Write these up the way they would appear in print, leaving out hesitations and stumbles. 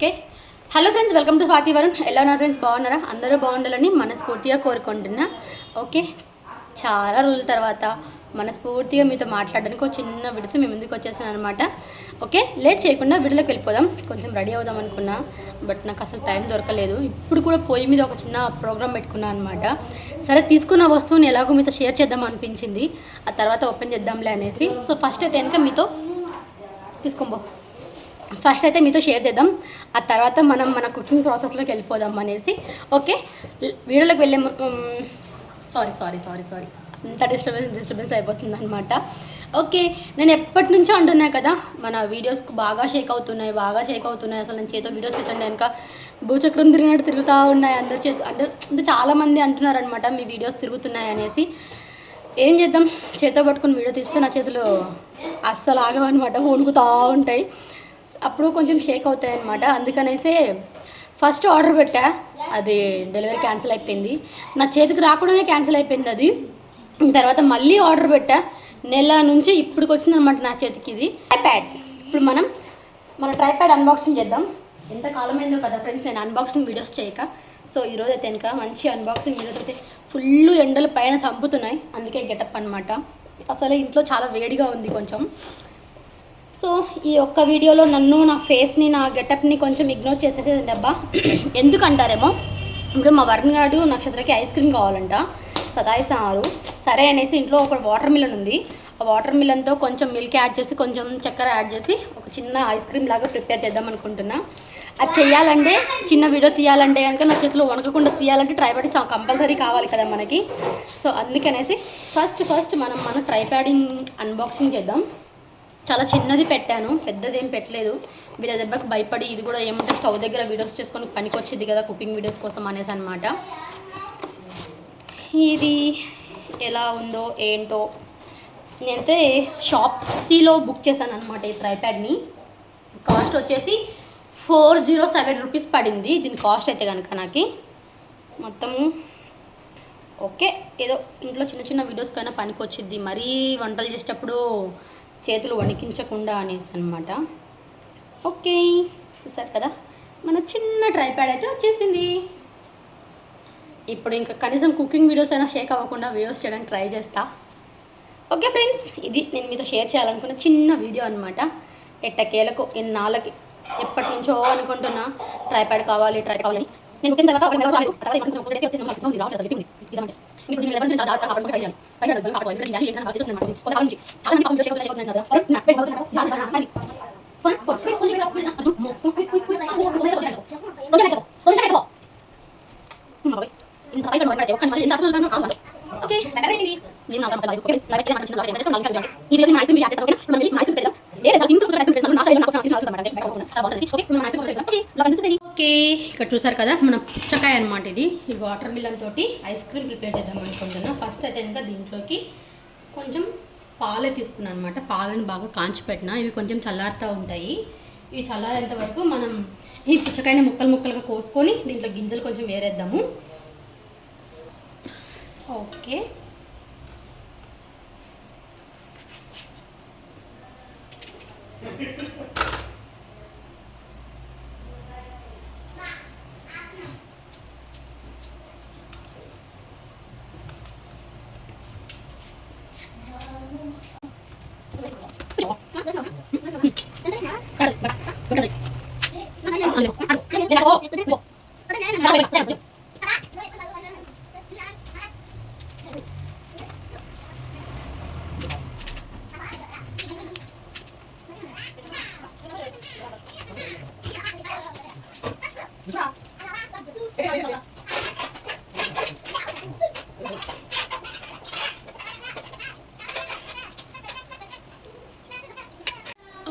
Okay. Hello friends, welcome to Swathi Varun. ఎలా ఉన్నారు friends? బాగున్నారా? అందరూ బాగుండాలని మనస్ఫూర్తిగా కోరుకుంటున్నా. ఓకే, చాలా రోజుల తర్వాత మనస్ఫూర్తిగా మీతో మాట్లాడడానికి ఒక చిన్న విడత మీ ముందుకు వచ్చేసాను అనమాట. ఓకే, లేట్ చేయకుండా వీడియోలోకి వెళ్ళిపోదాం. కొంచెం రెడీ అవుదాం అనుకున్నా, బట్ నాకు అసలు టైం దొరకలేదు. ఇప్పుడు కూడా పొయ్యి మీద ఒక చిన్న ప్రోగ్రామ్ పెట్టుకున్నాను అనమాట. సరే, తీసుకున్న వస్తువుని ఎలాగో మీతో షేర్ చేద్దాం అనిపించింది. ఆ తర్వాత ఓపెన్ చేద్దాంలే అనేసి. సో ఫస్ట్ అయితే కనుక మీతో ఫస్ట్ అయితే మీతో షేర్ చేద్దాం. ఆ తర్వాత మనం మన కుకింగ్ ప్రాసెస్లోకి వెళ్ళిపోదాం అనేసి. ఓకే, వీడియోలోకి వెళ్ళే సారీ అంత డిస్టర్బెన్స్ అయిపోతుంది అనమాట. ఓకే, నేను ఎప్పటి నుంచో అంటున్నా కదా, మన వీడియోస్కి బాగా షేక్ అవుతున్నాయి. అసలు నేను చేతో వీడియోస్ తెచ్చండి వెనక భూచక్రం తిరిగినట్టు తిరుగుతూ ఉన్నాయి. అందరు చాలామంది అంటున్నారనమాట మీ వీడియోస్ తిరుగుతున్నాయి అనేసి. ఏం చేద్దాం, చేతో పట్టుకుని వీడియో తీస్తే నా చేతులు అస్సలు ఆగవన్నమాట, వణుకుతూ ఉంటాయి. అప్పుడు కొంచెం షేక్ అవుతాయి అనమాట. అందుకనేసే ఫస్ట్ ఆర్డర్ పెట్టా, అది డెలివరీ క్యాన్సిల్ అయిపోయింది. నా చేతికి రాకుండానే క్యాన్సిల్ అయిపోయింది అది. తర్వాత మళ్ళీ ఆర్డర్ పెట్టా, నెల నుంచి ఇప్పటికి వచ్చిందనమాట నా చేతికి ఇది ట్రైప్యాడ్. ఇప్పుడు మన ట్రైప్యాడ్ అన్బాక్సింగ్ చేద్దాం. ఎంత కాలమైందో కదా ఫ్రెండ్స్ నేను అన్బాక్సింగ్ వీడియోస్ చేయక. సో ఈరోజు అయితే కనుక మంచి అన్బాక్సింగ్ వీడియోస్ అయితే ఫుల్ ఎండలు పైన చంపుతున్నాయి, అందుకే గెటప్ అనమాట. అసలు ఇంట్లో చాలా వేడిగా ఉంది కొంచెం. సో ఈ ఒక్క వీడియోలో నన్ను, నా ఫేస్ని, నా గెటప్ని కొంచెం ఇగ్నోర్ చేసేసేదండి అబ్బా. ఎందుకంటారేమో, ఇప్పుడు మా వరుణ్ గారు నక్షత్రకి ఐస్ క్రీమ్ కావాలంట, సతాయిస్తున్నారు. సరే అనేసి ఇంట్లో ఒక వాటర్ మిలన్ ఉంది. ఆ వాటర్ మిలన్తో కొంచెం మిల్క్ యాడ్ చేసి, కొంచెం చక్కెర యాడ్ చేసి ఒక చిన్న ఐస్ క్రీమ్ లాగా ప్రిపేర్ చేద్దాం అనుకుంటున్నా. అది చెయ్యాలంటే, చిన్న వీడియో తీయాలంటే కనుక నా చేతిలో వణకకుండా తీయాలంటే ట్రైప్యాడ్ కంపల్సరీ కావాలి కదా మనకి. సో అందుకనేసి ఫస్ట్ మనం మన ట్రైప్యాడింగ్ అన్బాక్సింగ్ చేద్దాం. చాలా చిన్నది పెట్టాను, పెద్దదేం పెట్టలేదు. వీళ్ళ దెబ్బకి భయపడి ఇది కూడా ఏమంటే స్టవ్ దగ్గర వీడియోస్ చేసుకొని పనికి వచ్చింది కదా కుకింగ్ వీడియోస్ కోసం అనేసి అనమాట. ఇది ఎలా ఉందో ఏంటో, నేనైతే షాప్సీలో బుక్ చేశాను అనమాట ఈ ట్రైప్యాడ్ని. కాస్ట్ వచ్చేసి 407 రూపీస్ పడింది దీని కాస్ట్ అయితే కనుక నాకు మొత్తం. ఓకే, ఏదో ఇంట్లో చిన్న వీడియోస్ కైనా పనికి వచ్చింది, మరీ వంటలు చేసేటప్పుడు చేతులు వణికించకుండా అనేసి అనమాట. ఓకే, చూసారు కదా, మన చిన్న ట్రైప్యాడ్ అయితే వచ్చేసింది. ఇప్పుడు ఇంకా కనీసం కుకింగ్ వీడియోస్ అయినా షేక్ అవ్వకుండా వీడియోస్ చేయడానికి ట్రై చేస్తా. ఓకే ఫ్రెండ్స్, ఇది నేను మీతో షేర్ చేయాలనుకున్న చిన్న వీడియో అనమాట. ఎట్టకేలకు ఎన్నాళ్ళకి ఎప్పటి నుంచో అనుకుంటున్నా ట్రైప్యాడ్ కావాలి నేను కుకింగ్ తర్వాత ఓకే ఇక్కడ చూసారు కదా, మన పుచ్చకాయ అనమాట ఇది. ఈ వాటర్ మిలన్ తోటి ఐస్ క్రీమ్ ప్రిపేర్ చేద్దాం అనుకుంటున్నా. ఫస్ట్ అయితే ఇంకా దీంట్లోకి కొంచెం పాలే తీసుకున్నాను అనమాట. పాలను బాగా కాంచి పెట్టిన, ఇవి కొంచెం చల్లారుతూ ఉంటాయి. ఇవి చల్లారేంత వరకు మనం ఈ పుచ్చకాయని ముక్కలుగా కోసుకొని దీంట్లో గింజలు కొంచెం వేరేద్దాము. Okay,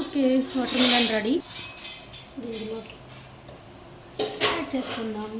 okay, watermelon ready. దీంట్లోకి యాడ్ చేసుకుందాం.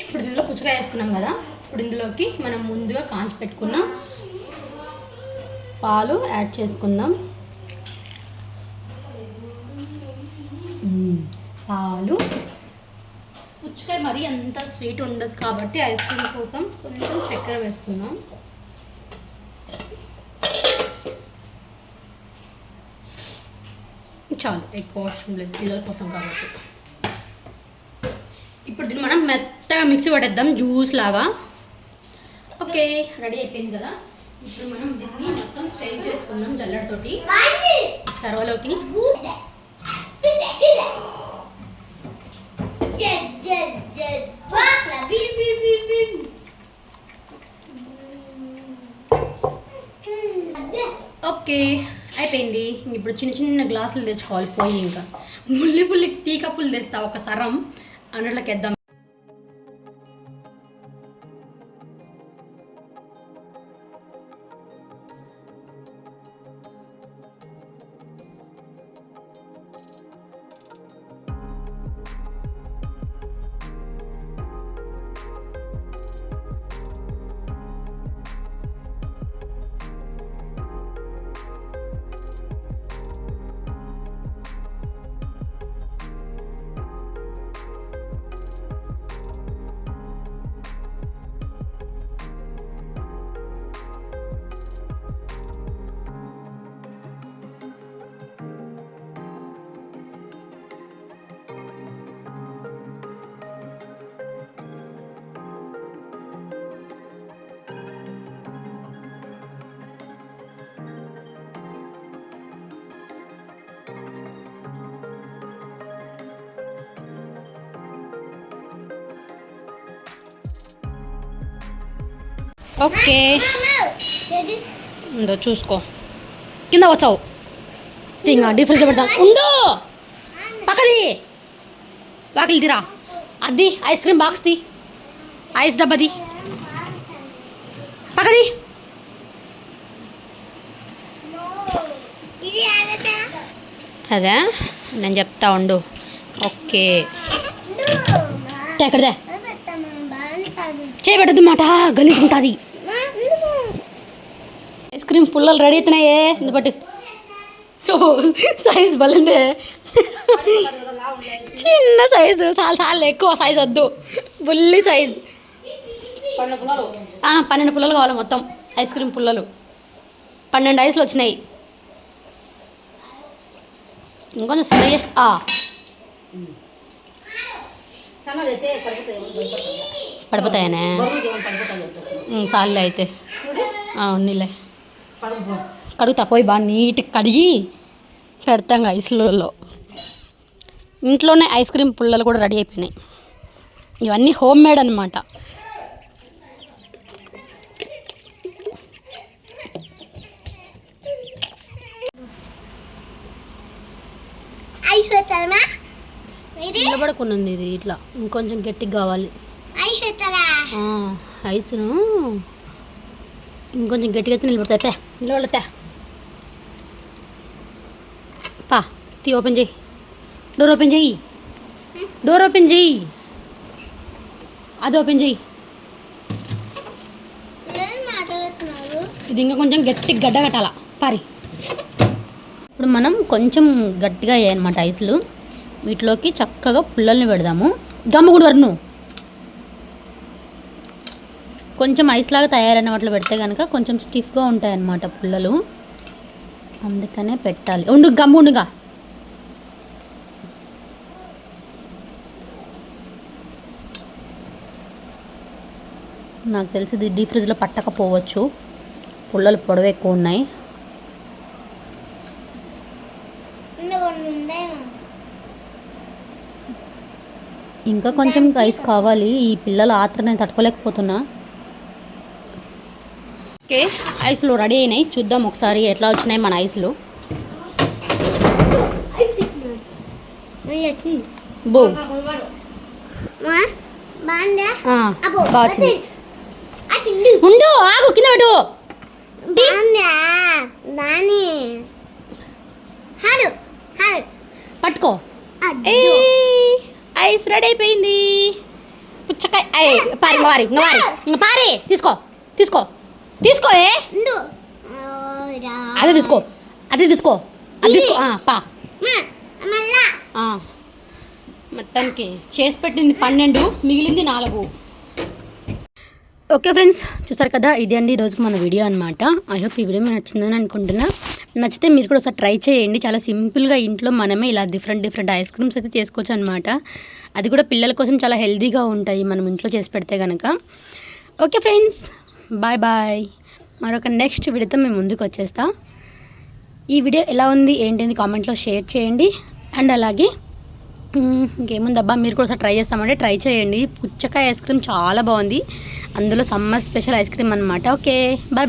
ఇప్పుడు ఇందులో పుచ్చకాయ వేసుకున్నాం కదా, ఇప్పుడు ఇందులోకి మనం ముందుగా కాంచి పెట్టుకున్న పాలు యాడ్ చేసుకుందాం. పాలు, పుచ్చకాయ మరీ అంత స్వీట్ ఉండదు కాబట్టి ఐస్ క్రీమ్ కోసం కొంచెం చక్కెర వేసుకుందాం. చాలు, ఎక్కువ అవసరం లేదు పిల్లల కోసం కాబట్టి. ఇప్పుడు దీన్ని మనం మెత్తగా మిక్సీ పట్టేద్దాం జ్యూస్ లాగా. ఓకే, రెడీ అయిపోయింది కదా. ఇప్పుడు మనం దీన్ని మొత్తం స్ట్రెయిన్ చేసుకుందాం జల్లెడతోటి సర్వలోకి. ఓకే, అయిపోయింది. ఇప్పుడు చిన్న చిన్న గ్లాసులు తెచ్చుకోవాలి. పోయి ఇంకా పుల్లి టీ కప్పులు తెస్తా ఒక సరం అన్నట్లకి వేద్దాం. ఓకే, ఉందో చూసుకో. కింద వచ్చావు తింగా డిఫరెంట్ పెడతాం. ఉండు పక్కది వాకిలి తీరా. అది ఐస్ క్రీమ్ బాక్స్ తీ, ఐస్ డబ్బాది పక్కది. అదే నేను చెప్తా ఉండు. ఓకే, ఎక్కడదే చేయబెట్టద్దు మాట, గలీజ్ ఉంటుంది. ఐస్ క్రీమ్ పుల్లలు రెడీ అవుతున్నాయే. బట్ సైజ్ బలంటే చిన్న సైజు చాలా ఎక్కువ సైజ్ వద్దు, బుల్లి సైజ్. 12 పుల్లలు కావాలి మొత్తం ఐస్ క్రీమ్ పుల్లలు. 12 ఐస్లు వచ్చినాయి. ఇంకొంచెం సన్న చేసి పడిపోతాయనే సార్లే అయితే. ఉన్నీలే కడుగుతా, పోయి బాగా నీట్గా కడిగి పెడతాం ఐస్లలో. ఇంట్లోనే ఐస్ క్రీమ్ పుల్లలు కూడా రెడీ అయిపోయినాయి. ఇవన్నీ హోమ్ మేడ్ అనమాట. నిలబడుకున్నది ఇది, ఇట్లా ఇంకొంచెం గట్టిగా కావాలి. ఐస్ను ఇంకొంచెం గట్టిగా అయితే నిలబడతా. నిలబడతా పా. తీ, ఓపెన్ చెయ్యి. డోర్ ఓపెన్ చెయ్యి. డోర్ ఓపెన్ చెయ్యి. అది ఓపెన్ చెయ్యి. ఇది ఇంకా కొంచెం గట్టిగా గడ్డ కట్టాల పారి. ఇప్పుడు మనం కొంచెం గట్టిగా అయ్యాయన్నమాట ఐస్లు. వీటిలోకి చక్కగా పుల్లల్ని పెడదాము. గమ్ముగుడు వరకు కొంచెం ఐస్ లాగా తయారైన వాటిలో పెడితే కనుక కొంచెం స్టిఫ్గా ఉంటాయన్నమాట పుల్లలు. అందుకనే పెట్టాలి. ఉండు గమ్మునుగా. నాకు తెలిసి ఇది డీప్ ఫ్రిడ్జ్లో పట్టకపోవచ్చు, పుల్లలు పొడవు ఎక్కువ ఉన్నాయి. ఇంకా కొంచెం ఐస్ కావాలి. ఈ పిల్లల ఆత్రం నేను తట్టుకోలేకపోతున్నా. ఓకే, ఐస్లు రెడీ అయినాయి. చూద్దాం ఒకసారి ఎట్లా వచ్చినాయి మన ఐస్లు. బో ఉండు, ఆగు, కింద పెట్టు. పట్టుకో. ఐస్ రెడీ అయిపోయింది. పుచ్చకాయ పారి వారి ఇంకా పారి తీసుకో తీసుకో తీసుకో. అదే తీసుకో అది తీసుకో పా మొత్తానికి చేసి పెట్టింది 12, మిగిలింది 4. ఓకే ఫ్రెండ్స్, చూసారు కదా, ఇది అండి ఈరోజుకి మన వీడియో అనమాట. ఐ హోప్ ఈ వీడియో మీకు నచ్చిందని అనుకుంటున్నా. నచ్చితే మీరు కూడా ఒకసారి ట్రై చేయండి. చాలా సింపుల్గా ఇంట్లో మనమే ఇలా డిఫరెంట్ ఐస్ క్రీమ్స్ అయితే చేసుకోవచ్చు అనమాట. అది కూడా పిల్లల కోసం చాలా హెల్తీగా ఉంటాయి మనం ఇంట్లో చేసి పెడితే కనుక. Okay friends, bye. మరొక నెక్స్ట్ వీడియోతో మేము ముందుకు వచ్చేస్తాం. ఈ వీడియో ఎలా ఉంది ఏంటి కామెంట్లో షేర్ చేయండి. అండ్ అలాగే ఇంకేముందబ్బా, మీరు కూడా ట్రై చేస్తామంటే ట్రై చేయండి. పుచ్చకాయ ఐస్ క్రీమ్ చాలా బాగుంది, అందులో సమ్మర్ స్పెషల్ ఐస్ క్రీమ్ అనమాట. Okay bye.